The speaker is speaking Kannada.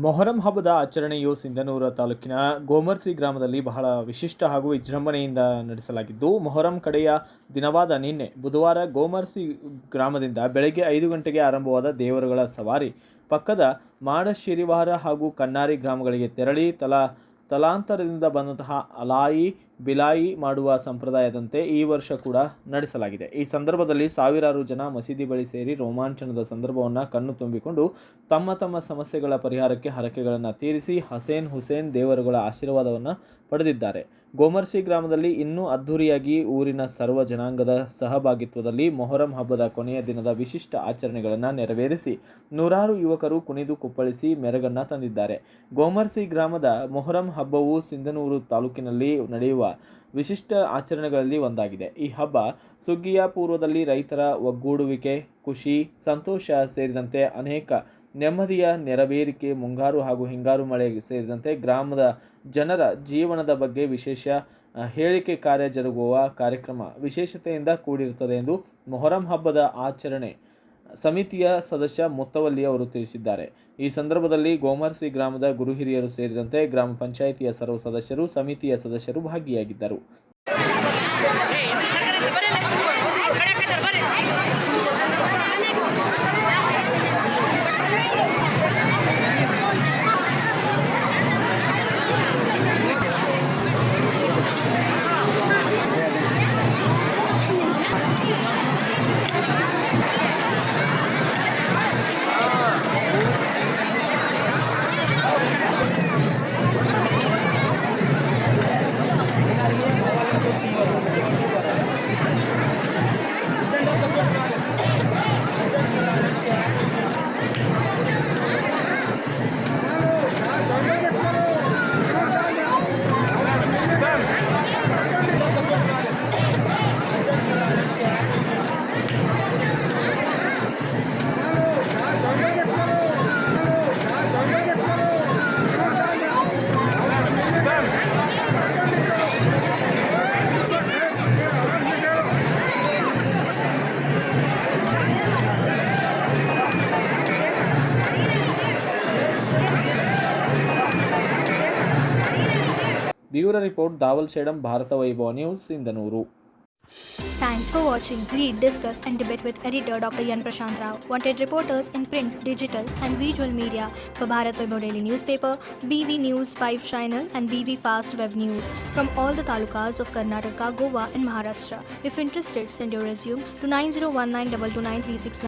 ಮೊಹರಂ ಹಬ್ಬದ ಆಚರಣೆಯು ಸಿಂಧನೂರು ತಾಲೂಕಿನ ಗೋಮರ್ಸಿ ಗ್ರಾಮದಲ್ಲಿ ಬಹಳ ವಿಶಿಷ್ಟ ಹಾಗೂ ವಿಜೃಂಭಣೆಯಿಂದ ನಡೆಸಲಾಗಿದ್ದು, ಮೊಹರಂ ಕಡೆಯ ದಿನವಾದ ನಿನ್ನೆ ಬುಧವಾರ ಗೋಮರ್ಸಿ ಗ್ರಾಮದಿಂದ ಬೆಳಗ್ಗೆ 5 ಗಂಟೆಗೆ ಆರಂಭವಾದ ದೇವರುಗಳ ಸವಾರಿ ಪಕ್ಕದ ಮಾಡಶಿರಿವಾರ ಹಾಗೂ ಕನ್ನಾರಿ ಗ್ರಾಮಗಳಿಗೆ ತೆರಳಿ ತಲಾಂತರದಿಂದ ಬಂದಂತಹ ಅಲಾಯಿ ಬಿಲಾಯಿ ಮಾಡುವ ಸಂಪ್ರದಾಯದಂತೆ ಈ ವರ್ಷ ಕೂಡ ನಡೆಸಲಾಗಿದೆ. ಈ ಸಂದರ್ಭದಲ್ಲಿ ಸಾವಿರಾರು ಜನ ಮಸೀದಿ ಬಳಿ ಸೇರಿ ರೋಮಾಂಚನದ ಸಂದರ್ಭವನ್ನು ಕಣ್ಣು ತುಂಬಿಕೊಂಡು ತಮ್ಮ ಸಮಸ್ಯೆಗಳ ಪರಿಹಾರಕ್ಕೆ ಹರಕೆಗಳನ್ನು ತೀರಿಸಿ ಹುಸೇನ್ ದೇವರುಗಳ ಆಶೀರ್ವಾದವನ್ನು ಪಡೆದಿದ್ದಾರೆ. ಗೋಮರ್ಸಿ ಗ್ರಾಮದಲ್ಲಿ ಇನ್ನೂ ಅದ್ಧೂರಿಯಾಗಿ ಊರಿನ ಸರ್ವ ಜನಾಂಗದ ಸಹಭಾಗಿತ್ವದಲ್ಲಿ ಮೊಹರಂ ಹಬ್ಬದ ಕೊನೆಯ ದಿನದ ವಿಶಿಷ್ಟ ಆಚರಣೆಗಳನ್ನು ನೆರವೇರಿಸಿ ನೂರಾರು ಯುವಕರು ಕುಣಿದು ಕುಪ್ಪಳಿಸಿ ಮೆರಗನ್ನು ತಂದಿದ್ದಾರೆ. ಗೋಮರ್ಸಿ ಗ್ರಾಮದ ಮೊಹರಂ ಹಬ್ಬವು ಸಿಂಧನೂರು ತಾಲೂಕಿನಲ್ಲಿ ನಡೆಯುವ ವಿಶಿಷ್ಟ ಆಚರಣೆಗಳಲ್ಲಿ ಒಂದಾಗಿದೆ. ಈ ಹಬ್ಬ ಸುಗ್ಗಿಯ ಪೂರ್ವದಲ್ಲಿ ರೈತರ ಒಗ್ಗೂಡುವಿಕೆ, ಖುಷಿ, ಸಂತೋಷ ಸೇರಿದಂತೆ ಅನೇಕ ನೆಮ್ಮದಿಯ ನೆರವೇರಿಕೆ, ಮುಂಗಾರು ಹಾಗೂ ಹಿಂಗಾರು ಮಳೆ ಸೇರಿದಂತೆ ಗ್ರಾಮದ ಜನರ ಜೀವನದ ಬಗ್ಗೆ ವಿಶೇಷ ಹೇಳಿಕೆ ಕಾರ್ಯ ಜರುಗುವ ಕಾರ್ಯಕ್ರಮ ವಿಶೇಷತೆಯಿಂದ ಕೂಡಿರುತ್ತದೆ ಎಂದು ಮೊಹರಂ ಹಬ್ಬದ ಆಚರಣೆ ಸಮಿತಿಯ ಸದಸ್ಯ ಮುತ್ತವಲ್ಲಿ ಅವರು ತಿಳಿಸಿದ್ದಾರೆ. ಈ ಸಂದರ್ಭದಲ್ಲಿ ಗೋಮರ್ಸಿ ಗ್ರಾಮದ ಗುರು ಹಿರಿಯರು ಸೇರಿದಂತೆ ಗ್ರಾಮ ಪಂಚಾಯಿತಿಯ ಸರ್ವ ಸದಸ್ಯರು, ಸಮಿತಿಯ ಸದಸ್ಯರು ಭಾಗಿಯಾಗಿದ್ದರು. Bureau Report, Dawal Shedam, Bharata Vaibhav News, Sindanuru. Thanks for watching. Read, discuss and debate with editor Dr. Yan Prashant Rao. Wanted reporters in print, digital and visual media for Bharat Vaibhav Daily Newspaper, BV News 5 Channel and BV Fast Web News from all the talukas of Karnataka, Goa and Maharashtra. If interested, send your resume to 9019229369.